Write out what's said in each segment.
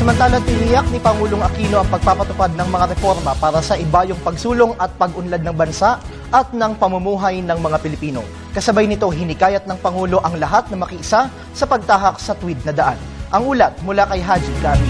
Samantala, tiniyak ni Pangulong Aquino ang pagpapatupad ng mga reforma para sa ibayong pagsulong at pag-unlad ng bansa at ng pamumuhay ng mga Pilipino. Kasabay nito, hinikayat ng Pangulo ang lahat na makiisa sa pagtahak sa tuwid na daan. Ang ulat mula kay Haji Kami.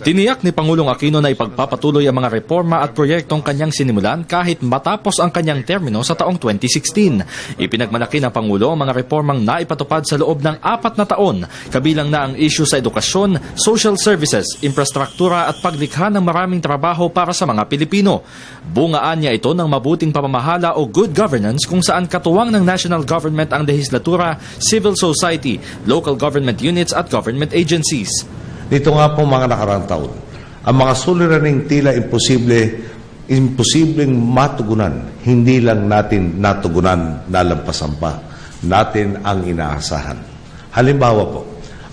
Tiniyak ni Pangulong Aquino na ipagpapatuloy ang mga reforma at proyektong kanyang sinimulan kahit matapos ang kanyang termino sa taong 2016. Ipinagmalaki ng Pangulo ang mga reformang naipatupad sa loob ng 4 na taon, kabilang na ang issue sa edukasyon, social services, infrastruktura at paglikha ng maraming trabaho para sa mga Pilipino. Bungaan niya ito ng mabuting pamamahala o good governance kung saan katuwang ng national government ang lehislatura, civil society, local government units at government agencies. Dito nga po mga nakaraang taon, ang mga suliraning tila imposibleng matugunan, hindi lang natin natugunan, nalampasan pa natin ang inaasahan. Halimbawa po,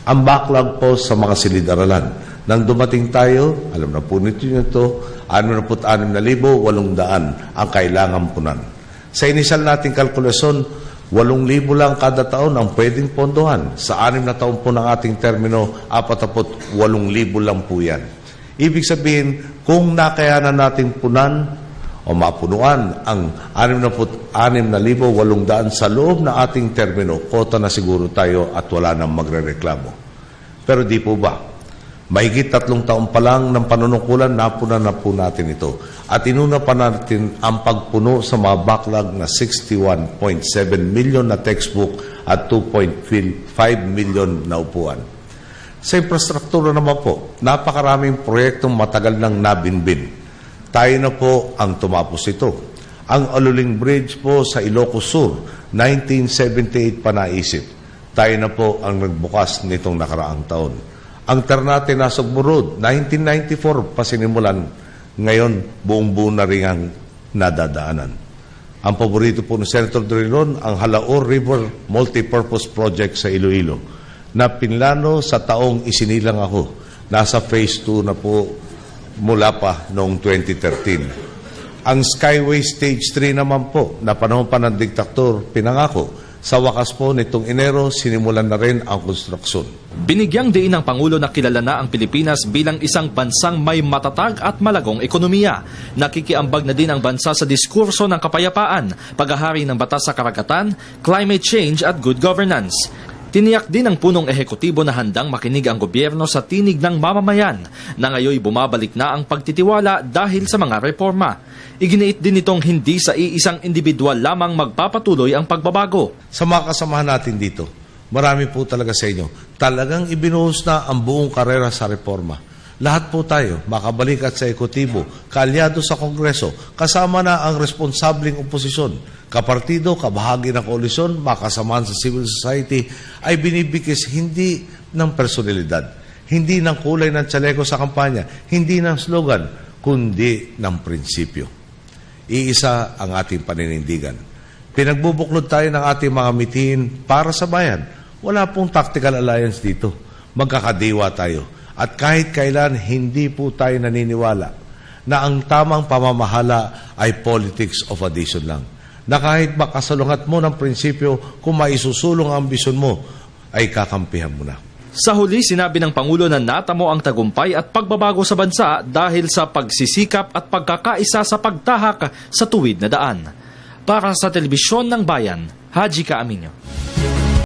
ang backlog po sa mga silid-aralan. Nang dumating tayo, alam na po nito, 66,800 ang kailangan punan. Sa inisal nating kalkulasyon, 8,000 lang kada taon ang pwedeng pondohan. Sa 6 na taon po ng ating termino, 48,000 lang po yan. Ibig sabihin, kung nakayanan natin punan o mapunuan ang 66,800 sa loob ng ating termino, kota na siguro tayo at wala nang magrereklamo. Pero di po ba? Mahigit 3 taon pa lang ng panunungkulan, napunan na po natin ito. At inuna pa natin ang pagpuno sa mga backlog na 61.7 million na textbook at 2.5 million na upuan. Sa infrastruktura naman po, napakaraming proyektong matagal nang nabinbin. Tayo na po ang tumapos ito. Ang Aluling Bridge po sa Ilocos Sur, 1978 pa naisip. Tayo na po ang nagbukas nitong nakaraang taon. Ang Ternate Nasugbu Road, 1994 pa sinimulan, ngayon buong-buo na rin ang nadadaanan. Ang paborito po ni Senator Drilon, ang Halaor River Multipurpose Project sa Iloilo, na pinlano sa taong isinilang ako. Nasa phase 2 na po mula pa noong 2013. Ang Skyway Stage 3 naman po, na panahon pa ng diktator, pinangako. Sa wakas po nitong Enero, sinimulan na rin ang konstruksyon. Binigyang diin ng Pangulo na kilala na ang Pilipinas bilang isang bansang may matatag at malagong ekonomiya. Nakikiambag na din ang bansa sa diskurso ng kapayapaan, paghahari ng batas sa karagatan, climate change at good governance. Tiniyak din ng punong ehekutibo na handang makinig ang gobyerno sa tinig ng mamamayan na ngayon bumabalik na ang pagtitiwala dahil sa mga reforma. Iginiit din itong hindi sa iisang individual lamang magpapatuloy ang pagbabago. Sa mga kasamahan natin dito, marami po talaga sa inyo. Talagang ibinuhos na ang buong karera sa reforma. Lahat po tayo, makabalik at sa ekotibo, kaalyado sa Kongreso, kasama na ang responsableng oposisyon, kapartido, kabahagi ng koalisyon, makasamahan sa civil society, ay binibigis hindi ng personalidad, hindi ng kulay ng tsaleko sa kampanya, hindi ng slogan, kundi ng prinsipyo. Iisa ang ating paninindigan. Pinagbubuklod tayo ng ating mga mitiin para sa bayan. Wala pong tactical alliance dito. Magkakadiwa tayo. At kahit kailan, hindi po tayo naniniwala na ang tamang pamamahala ay politics of addition lang. Na kahit makasalungat mo ng prinsipyo, kung maisusulong ang ambisyon mo, ay kakampihan mo na. Sa huli, sinabi ng Pangulo na natamo ang tagumpay at pagbabago sa bansa dahil sa pagsisikap at pagkakaisa sa pagtahak sa tuwid na daan. Para sa Telebisyon ng Bayan, Haji Kaaminyo.